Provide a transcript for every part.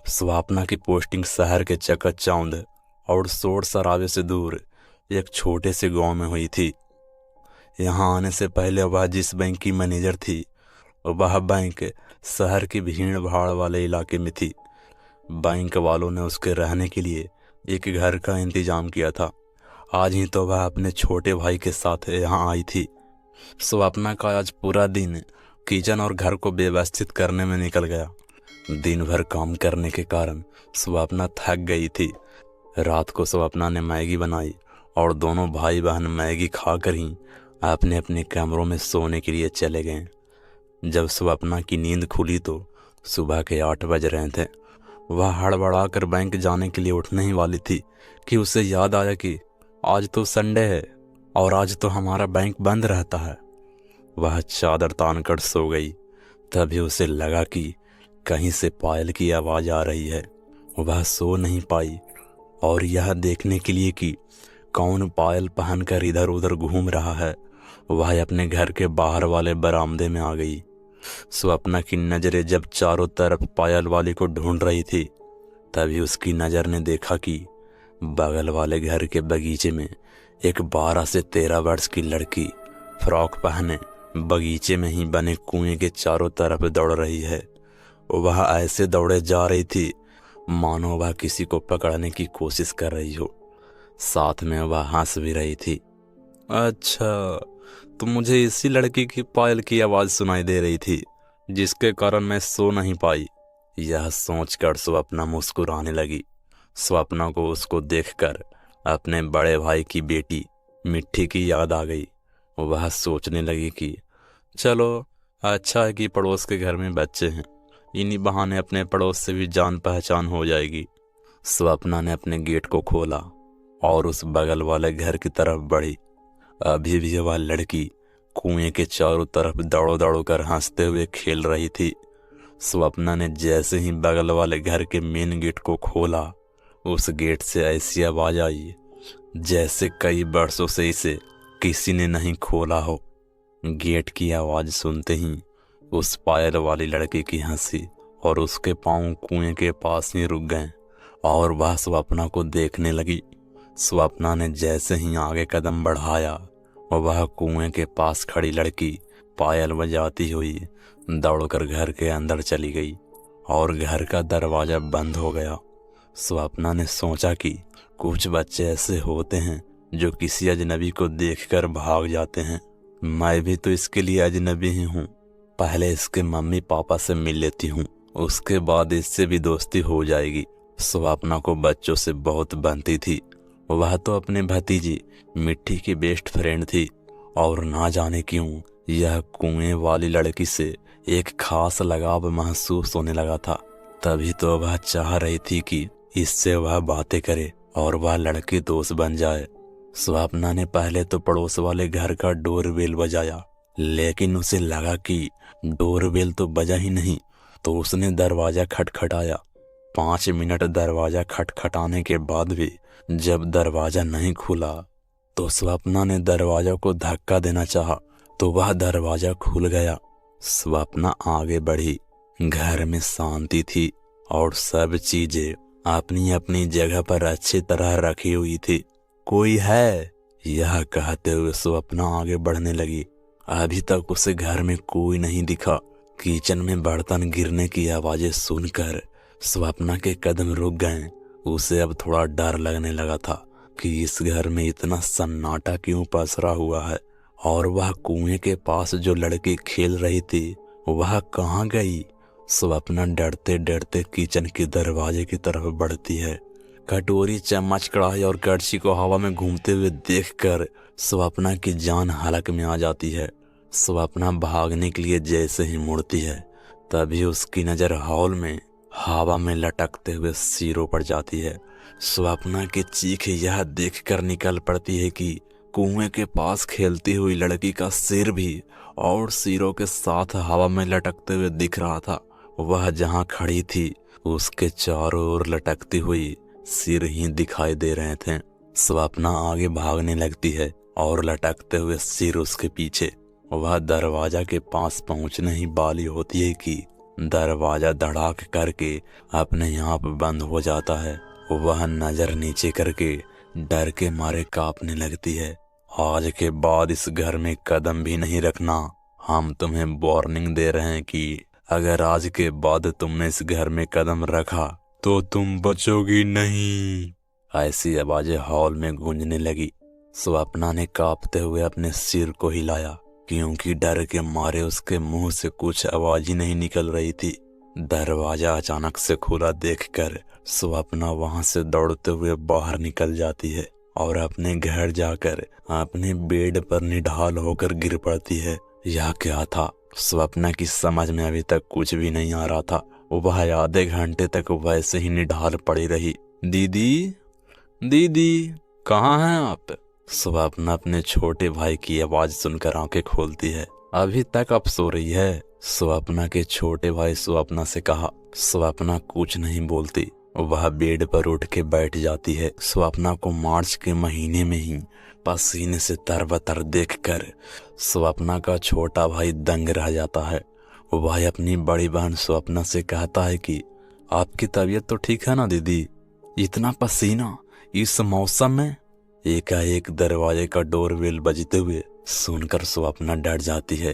स्वाप्ना की पोस्टिंग शहर के चकाचौंध और शोर शराबे से दूर एक छोटे से गांव में हुई थी। यहाँ आने से पहले वह जिस बैंक की मैनेजर थी, वह बैंक शहर की भीड़ भाड़ वाले इलाके में थी। बैंक वालों ने उसके रहने के लिए एक घर का इंतजाम किया था। आज ही तो वह अपने छोटे भाई के साथ यहाँ आई थी। स्वप्ना का आज पूरा दिन किचन और घर को व्यवस्थित करने में निकल गया। दिन भर काम करने के कारण स्वप्ना थक गई थी। रात को स्वप्ना ने मैगी बनाई और दोनों भाई बहन मैगी खाकर ही अपने अपने कमरों में सोने के लिए चले गए। जब स्वप्ना की नींद खुली तो सुबह के 8 बज रहे थे। वह हड़बड़ाकर बैंक जाने के लिए उठने ही वाली थी कि उसे याद आया कि आज तो संडे है और आज तो हमारा बैंक बंद रहता है। वह चादर तान कर सो गई। तभी उसे लगा कि कहीं से पायल की आवाज़ आ रही है। वह सो नहीं पाई और यह देखने के लिए कि कौन पायल पहनकर इधर उधर घूम रहा है, वह अपने घर के बाहर वाले बरामदे में आ गई। स्वप्ना की नज़रें जब चारों तरफ पायल वाली को ढूंढ रही थी, तभी उसकी नज़र ने देखा कि बगल वाले घर के बगीचे में एक 12 से 13 वर्ष की लड़की फ्रॉक पहने बगीचे में ही बने कुएं के चारों तरफ दौड़ रही है। वह ऐसे दौड़े जा रही थी मानो वह किसी को पकड़ने की कोशिश कर रही हो। साथ में वह हंस भी रही थी। अच्छा, तो मुझे इसी लड़की की पायल की आवाज़ सुनाई दे रही थी जिसके कारण मैं सो नहीं पाई। यह सोचकर स्वप्ना मुस्कुराने लगी। स्वप्ना को उसको देखकर अपने बड़े भाई की बेटी मिट्टी की याद आ गई। वह सोचने लगी कि चलो, अच्छा है कि पड़ोस के घर में बच्चे हैं, इन्हीं बहाने अपने पड़ोस से भी जान पहचान हो जाएगी। स्वप्ना ने अपने गेट को खोला और उस बगल वाले घर की तरफ बढ़ी। अभी भी वह लड़की कुएं के चारों तरफ दौड़ो दौड़ो कर हंसते हुए खेल रही थी। स्वप्ना ने जैसे ही बगल वाले घर के मेन गेट को खोला, उस गेट से ऐसी आवाज आई जैसे कई वर्षों से इसे किसी ने नहीं खोला हो। गेट की आवाज सुनते ही उस पायल वाली लड़की की हंसी और उसके पांव कुएं के पास ही रुक गए और वह स्वप्ना को देखने लगी। स्वप्ना ने जैसे ही आगे कदम बढ़ाया, वह कुएं के पास खड़ी लड़की पायल बजाती हुई दौड़कर घर के अंदर चली गई और घर का दरवाजा बंद हो गया। स्वप्ना ने सोचा कि कुछ बच्चे ऐसे होते हैं जो किसी अजनबी को देखकर भाग जाते हैं। मैं भी तो इसके लिए अजनबी ही हूँ। पहले इसके मम्मी पापा से मिल लेती हूँ, उसके बाद इससे भी दोस्ती हो जाएगी। स्वप्ना को बच्चों से बहुत बनती थी। वह तो अपने भतीजी मिट्टी की बेस्ट फ्रेंड थी और ना जाने क्यों यह कुएं वाली लड़की से एक खास लगाव महसूस होने लगा था। तभी तो वह चाह रही थी कि इससे वह बातें करे और वह लड़की दोस्त बन जाए। स्वप्ना ने पहले तो पड़ोस वाले घर का डोरबेल बजाया, लेकिन उसे लगा कि डोरबेल तो बजा ही नहीं, तो उसने दरवाजा खटखटाया। 5 मिनट दरवाजा खटखटाने के बाद भी जब दरवाजा नहीं खुला तो स्वप्ना ने दरवाजा को धक्का देना चाहा, तो वह दरवाजा खुल गया। स्वप्ना आगे बढ़ी। घर में शांति थी और सब चीजें अपनी अपनी जगह पर अच्छी तरह रखी हुई थी। कोई है, यह कहते हुए स्वप्ना आगे बढ़ने लगी। अभी तक उसे घर में कोई नहीं दिखा। किचन में बर्तन गिरने की आवाजें सुनकर स्वप्ना के कदम रुक गए। उसे अब थोड़ा डर लगने लगा था कि इस घर में इतना सन्नाटा क्यों पसरा हुआ है और वह कुएं के पास जो लड़की खेल रही थी वह कहाँ गई। स्वप्ना डरते डरते किचन के दरवाजे की तरफ बढ़ती है। कटोरी, चम्मच, कढ़ाई और कड़छी को हवा में घूमते हुए देखकर स्वप्ना की जान हलक में आ जाती है। स्वप्ना भागने के लिए जैसे ही मुड़ती है, तभी उसकी नज़र हॉल में हवा में लटकते हुए सिरों पर जाती है। स्वप्ना की चीख यह देखकर निकल पड़ती है कि कुएं के पास खेलती हुई लड़की का सिर भी और सिरों के साथ हवा में लटकते हुए दिख रहा था। वह जहां खड़ी थी उसके चारों ओर लटकती हुई सिर ही दिखाई दे रहे थे। स्वप्ना आगे भागने लगती है और लटकते हुए सिर उसके पीछे। वह दरवाजा के पास पहुंचने ही वाली होती है कि दरवाजा धड़ाक करके अपने आप बंद हो जाता है। वह नजर नीचे करके डर के मारे कांपने लगती है। आज के बाद इस घर में कदम भी नहीं रखना। हम तुम्हें वार्निंग दे रहे हैं कि अगर आज के बाद तुमने इस घर में कदम रखा तो तुम बचोगी नहीं। ऐसी आवाजें हॉल में गूंजने लगी। स्वप्ना ने कांपते हुए अपने सिर को हिलाया, क्योंकि डर के मारे उसके मुंह से कुछ आवाज ही नहीं निकल रही थी। दरवाजा अचानक से खुला देखकर स्वप्ना वहां से दौड़ते हुए बाहर निकल जाती है और अपने घर जाकर अपने बेड पर निढाल होकर गिर पड़ती है। यह क्या था? स्वप्ना की समझ में अभी तक कुछ भी नहीं आ रहा था। वह आधे घंटे तक वैसे ही निढाल पड़ी रही। दीदी, दीदी, कहाँ हैं आप? स्वप्ना अपने छोटे भाई की आवाज सुनकर आंखें खोलती है। अभी तक आप सो रही है? स्वप्ना के छोटे भाई स्वप्ना से कहा। स्वप्ना कुछ नहीं बोलती, वह बेड पर उठ के बैठ जाती है। स्वप्ना को मार्च के महीने में ही पसीने से तरबतर देखकर स्वप्ना का छोटा भाई दंग रह जाता है। वह अपनी बड़ी बहन स्वप्ना से कहता है कि आपकी तबीयत तो ठीक है ना दीदी? इतना पसीना इस मौसम में? एकाएक दरवाजे का डोरबेल बजते हुए सुनकर स्वप्ना डर जाती है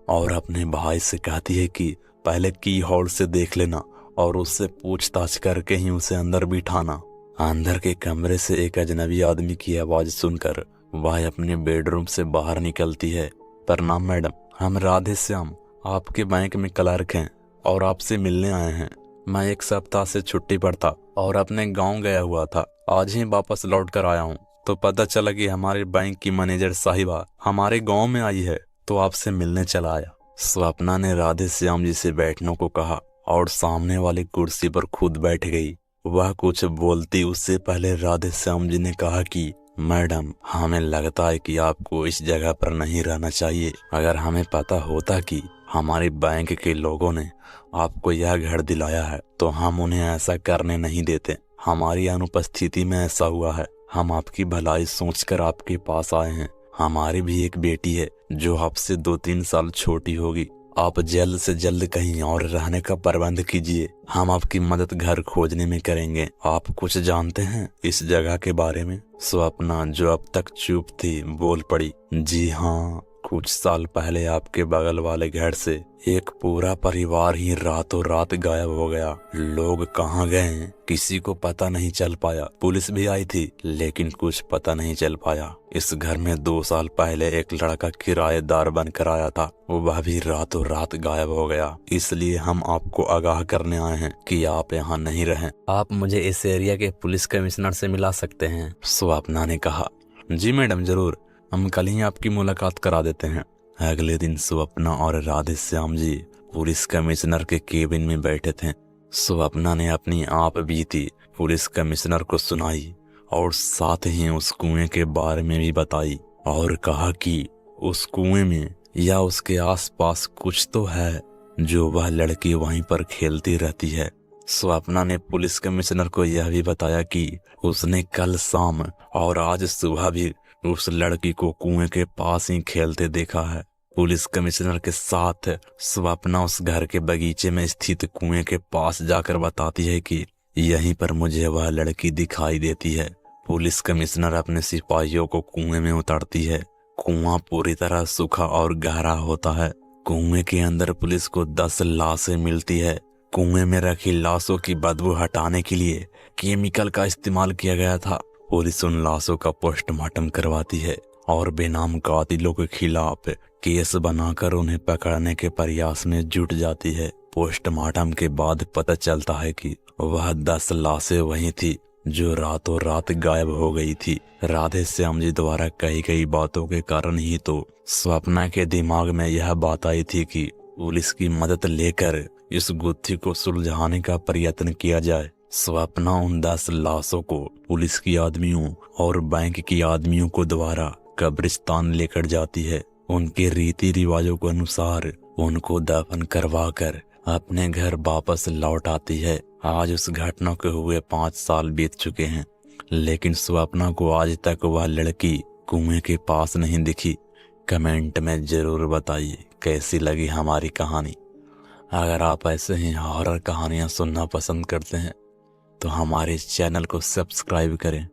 और अपने भाई से कहती है कि पहले की होल से देख लेना और उससे पूछताछ करके ही उसे अंदर बिठाना। अंदर के कमरे से एक अजनबी आदमी की आवाज सुनकर वह अपने बेडरूम से बाहर निकलती है। प्रणाम मैडम, हम राधे श्याम आपके बैंक में क्लर्क हैं और आपसे मिलने आए हैं। मैं एक सप्ताह से छुट्टी पर था और अपने गांव गया हुआ था। आज ही वापस लौट कर आया हूँ तो पता चला कि हमारे बैंक की मैनेजर साहिबा हमारे गांव में आई है, तो आपसे मिलने चला आया। स्वप्ना ने राधे श्याम जी से बैठने को कहा और सामने वाली कुर्सी पर खुद बैठ गई। वह कुछ बोलती उससे पहले राधे श्याम जी ने कहा कि मैडम, हमें लगता है कि आपको इस जगह पर नहीं रहना चाहिए। अगर हमें पता होता कि हमारे बैंक के लोगों ने आपको यह घर दिलाया है तो हम उन्हें ऐसा करने नहीं देते। हमारी अनुपस्थिति में ऐसा हुआ है। हम आपकी भलाई सोचकर आपके पास आए हैं। हमारी भी एक बेटी है जो आपसे 2-3 साल छोटी होगी। आप जल्द से जल्द कहीं और रहने का प्रबंध कीजिए। हम आपकी मदद घर खोजने में करेंगे। आप कुछ जानते हैं इस जगह के बारे में? स्वप्ना, जो अब तक चुप थी, बोल पड़ी। जी हाँ, कुछ साल पहले आपके बगल वाले घर से एक पूरा परिवार ही रातों रात गायब हो गया। लोग कहाँ गए किसी को पता नहीं चल पाया। पुलिस भी आई थी लेकिन कुछ पता नहीं चल पाया। इस घर में 2 साल पहले एक लड़का किराएदार बनकर आया था, वह भी रातों रात गायब हो गया। इसलिए हम आपको आगाह करने आए हैं कि आप यहाँ नहीं रहें। आप मुझे इस एरिया के पुलिस कमिश्नर से मिला सकते हैं? स्वप्ना ने कहा। जी मैडम, जरूर, हम कल ही आपकी मुलाकात करा देते हैं। अगले दिन स्वप्ना और राधे श्याम जी पुलिस कमिश्नर के केबिन में बैठे थे। स्वप्ना ने अपनी आप बीती पुलिस कमिश्नर को सुनाई और साथ ही उस कुएं के बारे में भी बताई और कहा कि उस कुएं में या उसके आसपास कुछ तो है जो वह लड़की वहीं पर खेलती रहती है। स्वप्ना ने पुलिस कमिश्नर को यह भी बताया कि उसने कल शाम और आज सुबह भी उस लड़की को कुएं के पास ही खेलते देखा है। पुलिस कमिश्नर के साथ स्वप्ना उस घर के बगीचे में स्थित कुएं के पास जाकर बताती है कि यहीं पर मुझे वह लड़की दिखाई देती है। पुलिस कमिश्नर अपने सिपाहियों को कुएं में उतारती है। कुआं पूरी तरह सूखा और गहरा होता है। कुएं के अंदर पुलिस को 10 लाशें मिलती है। कुएं में रखी लाशों की बदबू हटाने के लिए केमिकल का इस्तेमाल किया गया था। पुलिस उन लाशों का पोस्टमार्टम करवाती है और बेनाम कातिलों के खिलाफ केस बनाकर उन्हें पकड़ने के प्रयास में जुट जाती है। पोस्टमार्टम के बाद पता चलता है कि वह 10 लाशें वही थी जो रातों रात गायब हो गई थी। राधे श्याम जी द्वारा कही गई बातों के कारण ही तो स्वप्ना के दिमाग में यह बात आई थी कि पुलिस की मदद लेकर इस गुत्थी को सुलझाने का प्रयत्न किया जाए। स्वप्ना उन 10 लाशों को पुलिस की आदमियों और बैंक की आदमियों को द्वारा कब्रिस्तान लेकर जाती है। उनके रीति रिवाजों के अनुसार उनको दफन करवाकर अपने घर वापस लौट आती है। आज उस घटना के हुए 5 साल बीत चुके हैं, लेकिन स्वप्ना को आज तक वह लड़की कुएं के पास नहीं दिखी। कमेंट में जरूर बताइए कैसी लगी हमारी कहानी। अगर आप ऐसे ही हॉरर कहानियाँ सुनना पसंद करते हैं तो हमारे इस चैनल को सब्सक्राइब करें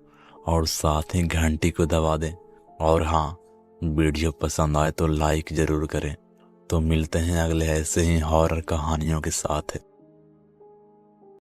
और साथ ही घंटी को दबा दें। और हाँ, वीडियो पसंद आए तो लाइक ज़रूर करें। तो मिलते हैं अगले ऐसे ही हॉरर कहानियों के साथ।